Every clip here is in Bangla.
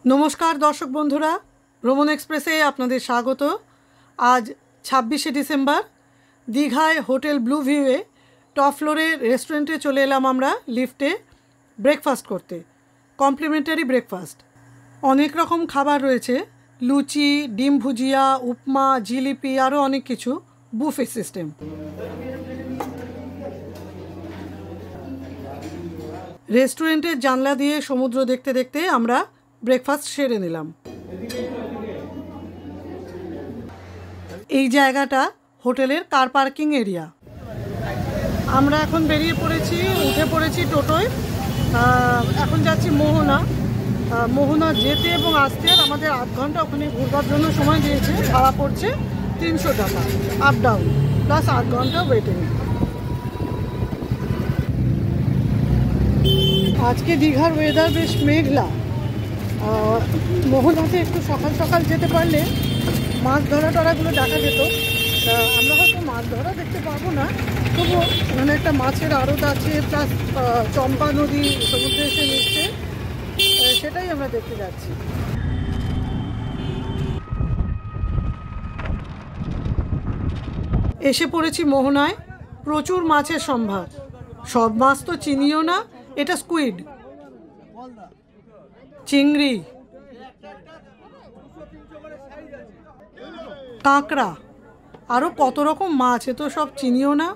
नमस्कार दर्शक बंधुरा भ्रमण एक्सप्रेसे आपनादेर स्वागत। आज 26शे डिसेम्बर दीघाय होटेल ब्लू ভিউয়ে टप फ्लोरे रेस्टुरेंटे चले एलाम आमरा लिफ्टे ब्रेकफास्ट करते। कमप्लिमेंटारि ब्रेकफास्ट अनेक रकम खाबार रयेछे, लुचि, डिम भुजिया, उपमा, जिलिपि आरो अनेक किछु, बुफे सिस्टेम। रेस्टुरेंटेर जानला दिए समुद्र देखते देखते आमरा ब्रेकफास्ट सेरे निलाम। এই জায়গাটা হোটেলের কার পার্কিং এরিয়া। আমরা এখন বেরিয়ে পড়েছি, উঠে পড়েছি টোটোয়। এখন যাচ্ছি মোহনা। মোহনা যেতে এবং আসতে আমাদের আধ ঘন্টা ওখানে ঘুরবার জন্য সময় দিয়েছে। ভাড়া পড়ছে 300 টাকা আপ ডাউন, প্লাস আধ ঘন্টা ওয়েটিং। আজকে দীঘার ওয়েদার বেশ মেঘলা। মোহনাতে একটু সকাল সকাল যেতে পারলে মাছ ধরা টরাগুলো দেখা যেত। আমরা হয়তো মাছ ধরা দেখতে পাবো না, তবুও ওখানে একটা মাছের আড়ত আছে, প্লাস চম্পা নদী সমুদ্রে এসে মিশছে, সেটাই আমরা দেখতে যাচ্ছি। এসে পড়েছি মোহনায়। প্রচুর মাছের সম্ভার। সব মাছ তো চিনিও না। এটা স্কুইড, চিংড়ি, কাঁকড়া, আরো কত রকম মাছ, এ তো সব চিনিও না।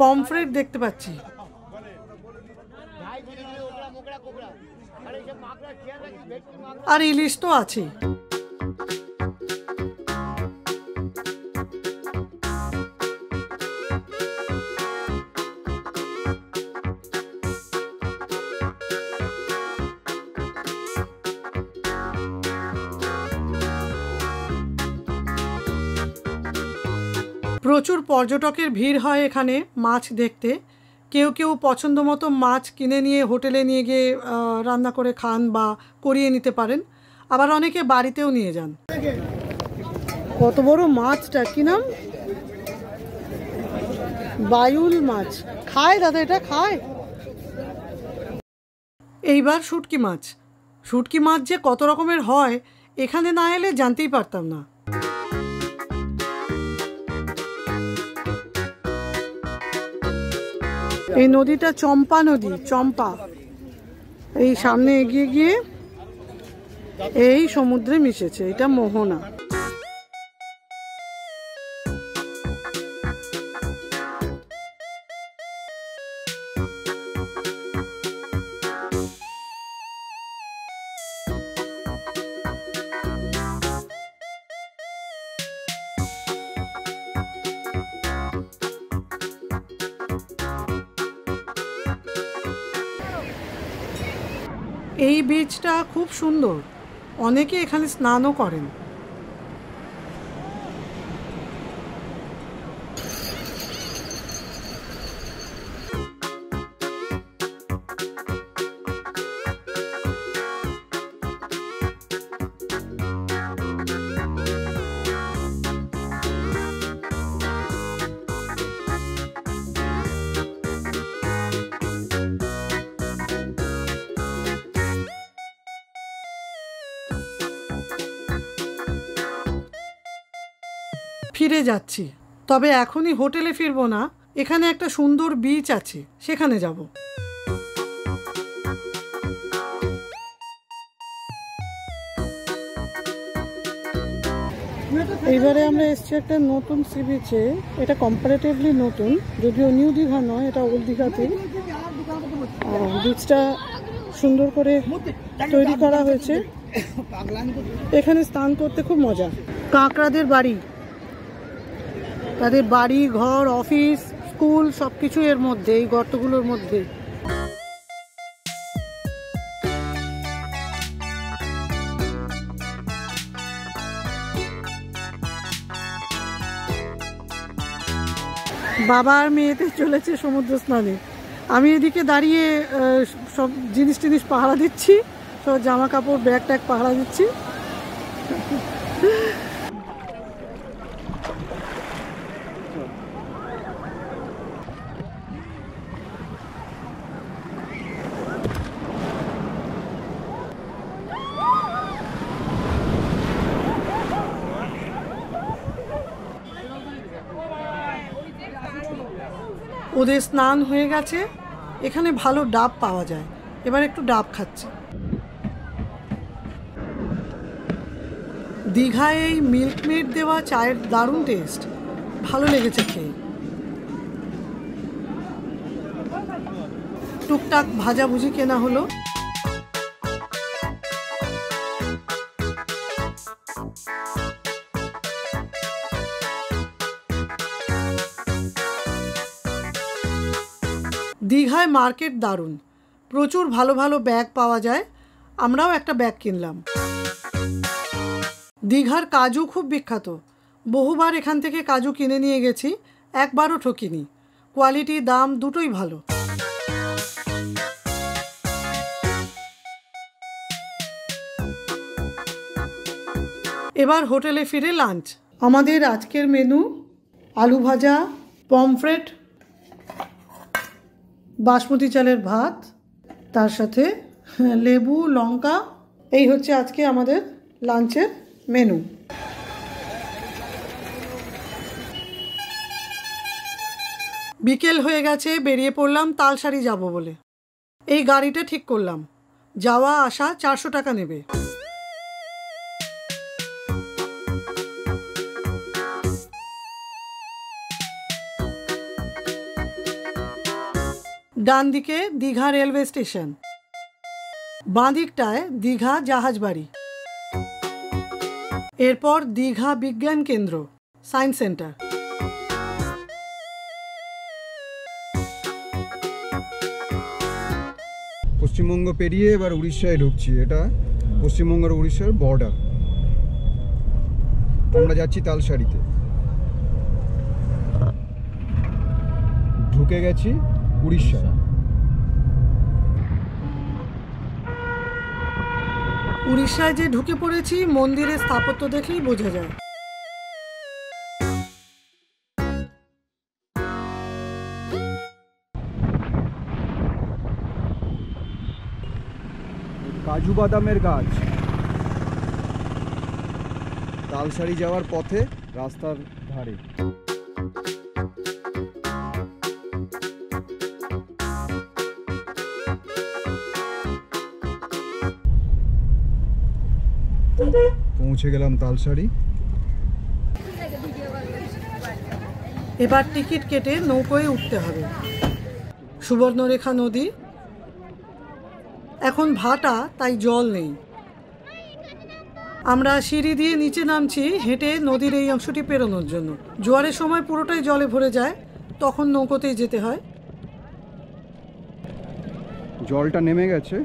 পমফ্রেট দেখতে পাচ্ছি। আর ইলিশ তো আছে। প্রচুর পর্যটকের ভিড় হয় এখানে মাছ দেখতে। কেউ কেউ পছন্দ মতো মাছ কিনে নিয়ে হোটেলে নিয়ে গিয়ে রান্না করে খান বা করিয়ে নিতে পারেন, আবার অনেকে বাড়িতেও নিয়ে যান। কত বড় মাছটা, কি নাম? বায়ুল মাছ। খায় দাদা, এটা খায়? এইবার শুটকি মাছ। শুটকি মাছ যে কত রকমের হয় এখানে না এলে জানতেই পারতাম না। এই নদীটা চম্পা নদী, চম্পা। এই সামনে এগিয়ে গিয়ে এই সমুদ্রে মিশেছে। এটা মোহনা। এই বিচটা খুব সুন্দর, অনেকে এখানে স্নানও করেন। ফিরে যাচ্ছি, তবে এখনই হোটেলে ফিরবো না। এখানে একটা সুন্দর বিচ আছে, সেখানে যাব। এইবারে আমরা এসছি একটা নতুন সি বিচে। এটা কম্পারেটিভলি নতুন, যদিও নিউ দীঘা নয়, এটা ওল্ড দীঘাতে। বিচটা সুন্দর করে তৈরি করা হয়েছে। এখানে স্নান করতে খুব মজা। কাঁকড়াদের বাড়ি, তাদের বাড়ি ঘর অফিস স্কুল সবকিছু এর মধ্যে, এই গর্তগুলোর মধ্যে। বাবা আর মেয়েতে চলেছে সমুদ্র স্নানে। আমি এদিকে দাঁড়িয়ে সব জিনিস টিনিস পাহারা দিচ্ছি, সব জামা কাপড় ব্যাগ ট্যাগ পাহারা দিচ্ছি। ওদের স্নান হয়ে গেছে। এখানে ভালো ডাব পাওয়া যায়, এবার একটু ডাব খাচ্ছি। দীঘায় এই মিল্কমেড দেওয়া চায়ের দারুণ টেস্ট, ভালো লেগেছে খেয়ে। টুকটাক ভাজাভুজি কেনা হলো। দীঘায় মার্কেট দারুণ, প্রচুর ভালো ভালো ব্যাগ পাওয়া যায়। আমরাও একটা ব্যাগ কিনলাম। দীঘার কাজু খুব বিখ্যাত, বহুবার এখান থেকে কাজু কিনে নিয়ে গেছি, একবারও ঠকিনি। কোয়ালিটি দাম দুটোই ভালো। এবার হোটেলে ফিরে লাঞ্চ। আমাদের আজকের মেনু আলু ভাজা, পমফ্রেট, বাসমতি চালের ভাত, তার সাথে লেবু, লঙ্কা। এই হচ্ছে আজকে আমাদের লাঞ্চের মেনু। বিকেল হয়ে গেছে, বেরিয়ে পড়লাম তালসারি যাব বলে। এই গাড়িটা ঠিক করলাম, যাওয়া আসা 400 টাকা নেবে। ডান দিকে দীঘা রেলওয়ে স্টেশন, বাঁ দিকটায় দীঘা জাহাজ বাড়ি, এরপর দীঘা বিজ্ঞান কেন্দ্র, সায়েন্স সেন্টার। পশ্চিমবঙ্গ পেরিয়ে এবার উড়িষ্যায় ঢুকছি। এটা পশ্চিমবঙ্গ আর উড়িষ্যার বর্ডার। আমরা যাচ্ছি তালসারিতে। ঢুকে গেছি উড়িষ্যায়। উড়িষ্যায় যে ঢুকে পড়েছি, মন্দিরের স্থাপত্য দেখলেই বোঝা যায়। কাজু বাদামের গাছ। তালসারি যাওয়ার পথে রাস্তার ধারে। পৌঁছে গেলাম তালসারি। এবার টিকিট কেটে নৌকোয় উঠতে হবে। সুবর্ণরেখা নদী, এখন ভাটা, তাই জল নেই। আমরা সিঁড়ি দিয়ে নিচে নামছি হেঁটে নদীর এই অংশটি পেরোনোর জন্য। জোয়ারের সময় পুরোটাই জলে ভরে যায়, তখন নৌকোতেই যেতে হয়। জলটা নেমে গেছে,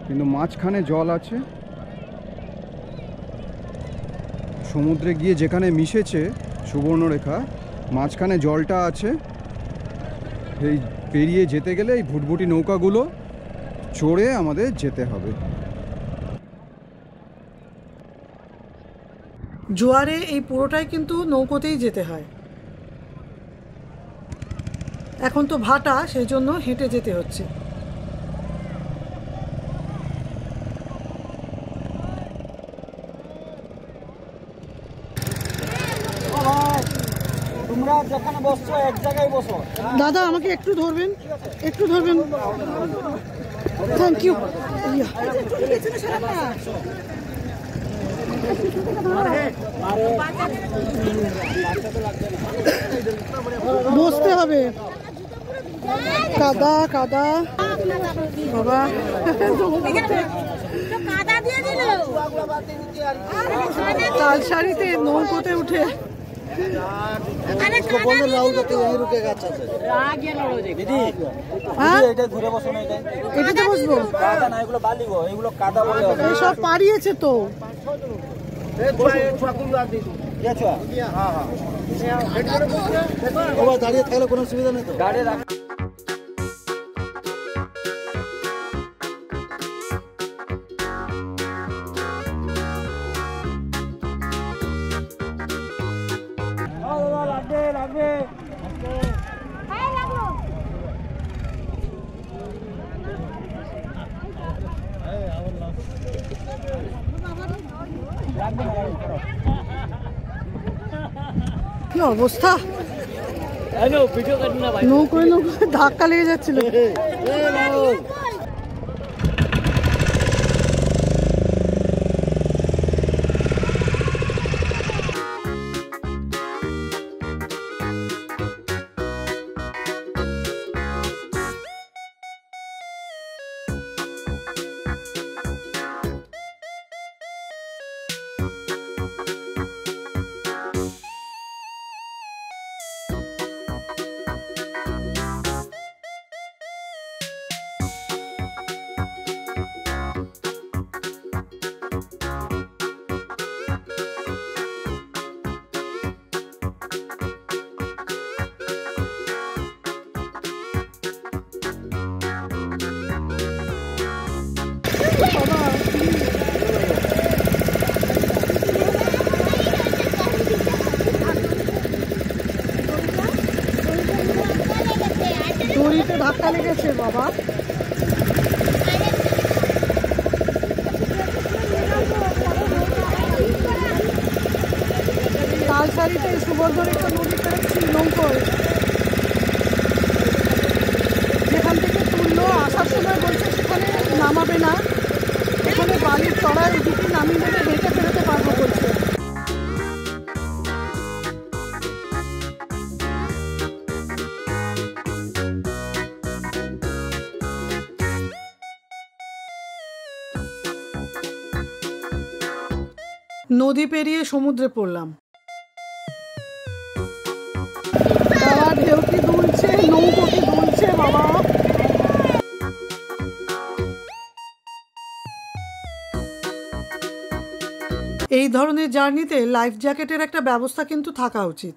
কিন্তু মাঝখানে জল আছে। সমুদ্রে গিয়ে যেখানে মিশেছে সুবর্ণরেখা, মাঝখানে জলটা আছে। এই পেরিয়ে যেতে গেলে এই ভুটভুটি নৌকাগুলো চড়ে আমাদের যেতে হবে। জোয়ারে এই পুরোটাই কিন্তু নৌকোতেই যেতে হয়। এখন তো ভাটা, সেই জন্য হেঁটে যেতে হচ্ছে। তোমরা যেখানে বসছো এক জায়গায় বসো। দাদা আমাকে একটু ধরবেন, একটু ধরবেন, থ্যাংক ইউ। বসতে হবে, কাদা কাদা বাবা। তালসারিতে নৌকোতে উঠে এটাতে বসবো। সব পাড়িয়েছে তো। দাঁড়িয়ে থাকলে কোনো সুবিধা নেই তো। কি অবস্থা! নৌকোয় নৌকোয় ধাক্কা লেগে যাচ্ছিল। দড়িতে ধাক্কা লেগেছে বাবা। তালসারিতে সুবর্ণরেখা নদী পেরেছি নৌকোয়, যেখান থেকে তুললো আসার সময় বলছে সেখানে নামাবে না, এখানে বালির চড়ায় এদিকে নামিয়ে দেবে, হেঁটে ফেরোতে পারবো বলছে। নদী পেরিয়ে সমুদ্রে পড়লাম। বাবা ঢেউ কি দুলছে, নৌকো কি দুলছে বাবা। এই ধরনের জার্নিতে লাইফ জ্যাকেটের একটা ব্যবস্থা কিন্তু থাকা উচিত।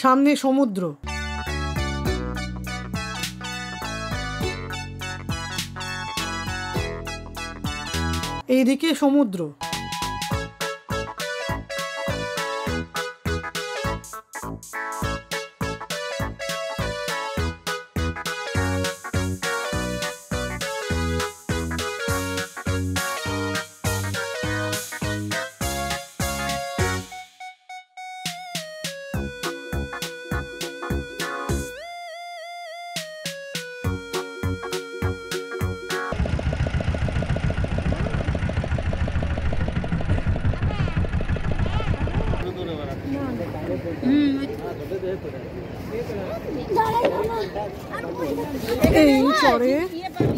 সামনে সমুদ্র, এইদিকে সমুদ্র। এই চড়ে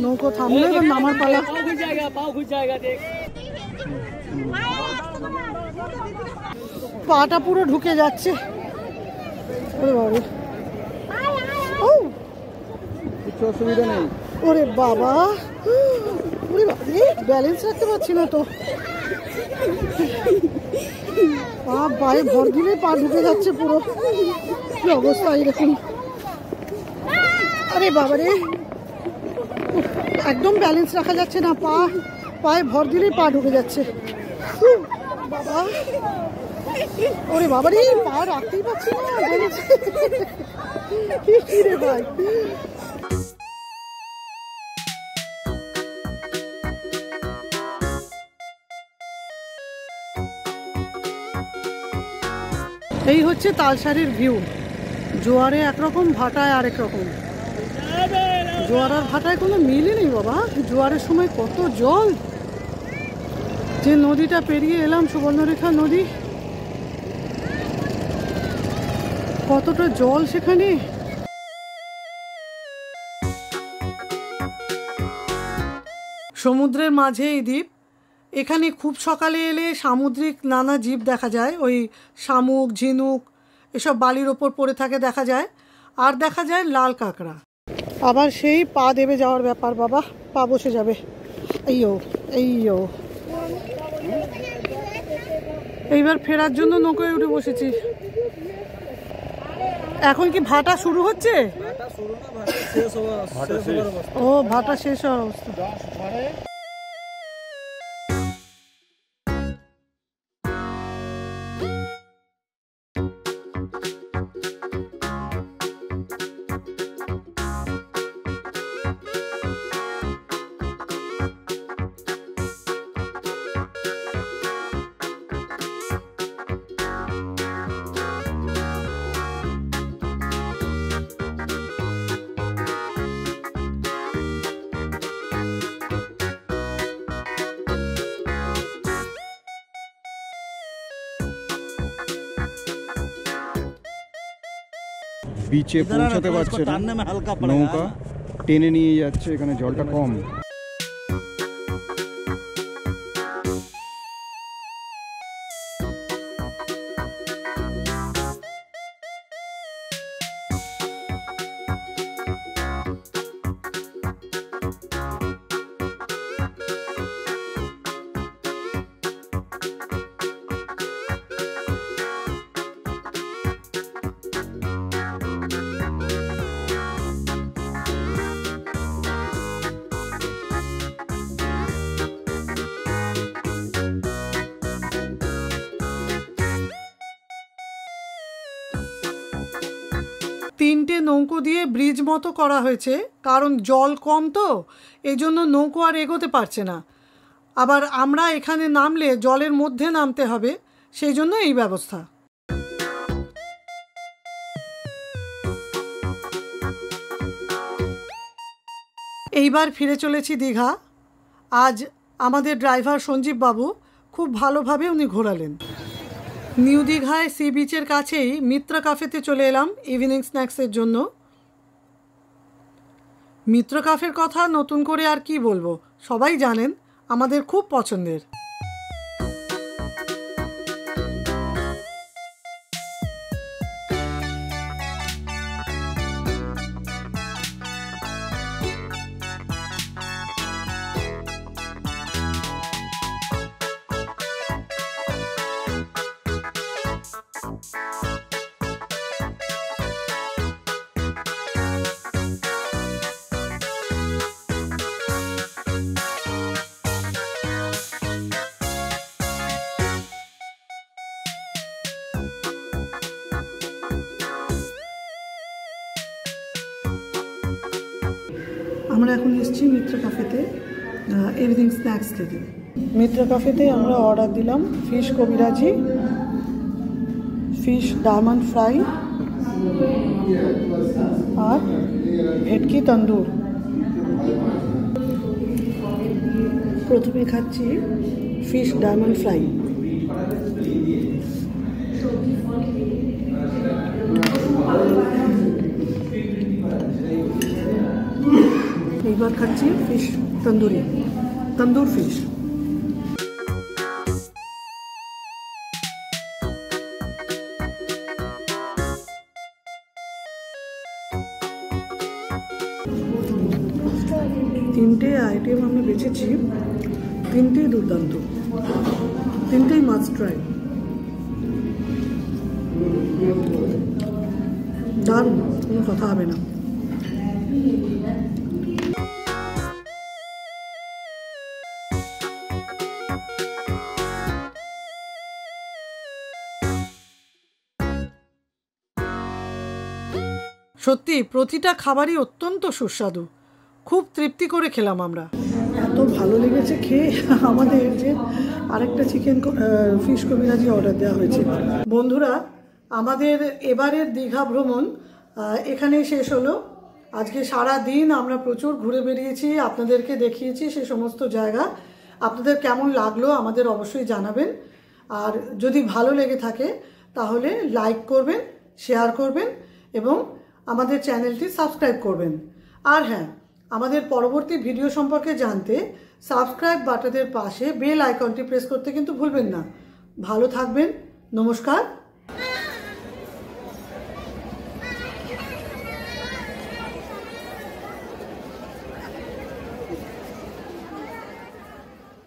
নৌকো থামলে এবার নামার পালা। পাটা পুরো ঢুকে যাচ্ছে। কিছু অসুবিধা নেই। ওরে বাবা, ওরে বাবা, ব্যালেন্স রাখতে পারছি না তো। পায়ে ভর দিলে পা ঢুকে যাচ্ছে পুরো। কি অবস্থা এরকম। আরে বাবা রে, একদম ব্যালেন্স রাখা যাচ্ছে না, পায়ে ভর দিলেই পা ঢুকে যাচ্ছে বাবা। ওরে বাবা রে, পা রাখতেই পারছি না ব্যালেন্স। কি রে ভাই। এই হচ্ছে তালসারির ভিউ। জোয়ারে একরকম, ভাটায় আরেক রকম। জোয়ার আর ভাটায় কোনো মিলই নেই বাবা। জোয়ারের সময় কত জল। যে নদীটা পেরিয়ে এলাম, সুবর্ণরেখা নদী, কতটা জল সেখানে। সমুদ্রের মাঝে এই দ্বীপ। এখানে খুব সকালে এলে সামুদ্রিক নানা জীব দেখা যায়। ওই শামুক, ঝিনুক এসব বালির ওপর পড়ে থাকে দেখা যায়। আর দেখা যায় লাল কাঁকড়া। আবার সেই পা দেবে যাওয়ার ব্যাপার বাবা, পা বসে যাবে। এইও এইবার ফেরার জন্য নৌকোয় উঠে বসেছি। এখন কি ভাটা শুরু হচ্ছে? ও, ভাটা শেষ হওয়ার অবস্থা। বিচে পৌঁছাতে পারছে না, নৌকা টেনে নিয়ে যাচ্ছে, এখানে জলটা কম। তিনটে নৌকো দিয়ে ব্রিজ মতো করা হয়েছে, কারণ জল কম তো এই জন্য নৌকো আর এগোতে পারছে না। আবার আমরা এখানে নামলে জলের মধ্যে নামতে হবে, সেই জন্য এই ব্যবস্থা। এইবার ফিরে চলেছি দীঘা। আজ আমাদের ড্রাইভার সঞ্জীব বাবু খুব ভালোভাবে উনি ঘোরালেন। নিউ দীঘায় সি বিচের কাছেই মিত্রা কাফেতে চলে এলাম ইভিনিং স্ন্যাক্সের জন্য। মিত্রা কাফের কথা নতুন করে আর কি বলবো, সবাই জানেন আমাদের খুব পছন্দের। আমরা এখন এসেছি মিত্রা কাফেতে এভরিথিং স্ন্যাক্স খেতে। মিত্রা কাফেতে আমরা অর্ডার দিলাম ফিশ কবিরাজি, ফিশ ডায়মন্ড ফ্রাই আর ভেটকি তন্দুর। প্রথমে খাচ্ছি ফিশ ডায়মন্ড ফ্রাই। এইবার খাচ্ছি ফিশ তন্দুর ফিশ। তিনটে আইটেম আমরা বেছেছি, তিনটেই দুর্দান্ত, তিনটেই মাস্ট ট্রাই। দারুণ, কোনো কথা হবে না। সত্যি প্রতিটা খাবারই অত্যন্ত সুস্বাদু, খুব তৃপ্তি করে খেলাম আমরা। এত ভালো লেগেছে খেয়ে আমাদের যে আরেকটা ফিশ কবিরাজি অর্ডার দেওয়া হয়েছে। বন্ধুরা, আমাদের এবারের দীঘা ভ্রমণ এখানেই শেষ হলো। আজকে সারা দিন আমরা প্রচুর ঘুরে বেরিয়েছি, আপনাদেরকে দেখিয়েছি সে সমস্ত জায়গা। আপনাদের কেমন লাগলো আমাদের অবশ্যই জানাবেন। আর যদি ভালো লেগে থাকে তাহলে লাইক করবেন, শেয়ার করবেন এবং আমাদের চ্যানেলটি সাবস্ক্রাইব করবেন। আর হ্যাঁ, আমাদের পরবর্তী ভিডিও সম্পর্কে জানতে সাবস্ক্রাইব বাটনের পাশে বেল আইকনটি প্রেস করতে কিন্তু ভুলবেন না। ভালো থাকবেন, নমস্কার।